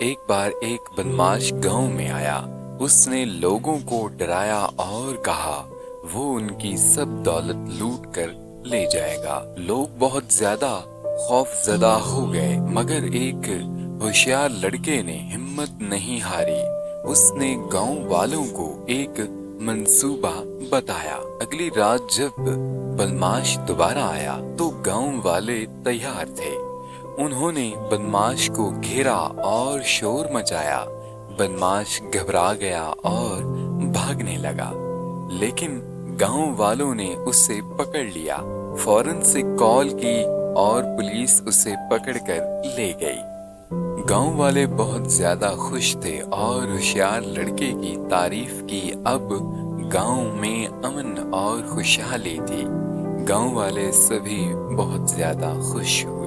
ایک بار ایک بدماش گاؤں میں آیا۔ اس نے لوگوں کو ڈرایا اور کہا وہ ان کی سب دولت لوٹ کر لے جائے گا۔ لوگ بہت زیادہ خوف زدہ ہو گئے، مگر ایک ہوشیار لڑکے نے ہمت نہیں ہاری۔ اس نے گاؤں والوں کو ایک منصوبہ بتایا۔ اگلی رات جب بدماش دوبارہ آیا تو گاؤں والے تیار تھے۔ انہوں نے بدماش کو گھیرا اور شور مچایا۔ بدماش گھبرا گیا اور بھاگنے لگا، لیکن گاؤں والوں نے اسے پکڑ لیا، فوراً سے کال کی اور پولیس اسے پکڑ کر لے گئی۔ گاؤں والے بہت زیادہ خوش تھے اور ہوشیار لڑکے کی تعریف کی۔ اب گاؤں میں امن اور خوشحالی تھی۔ گاؤں والے سبھی بہت زیادہ خوش ہوئے۔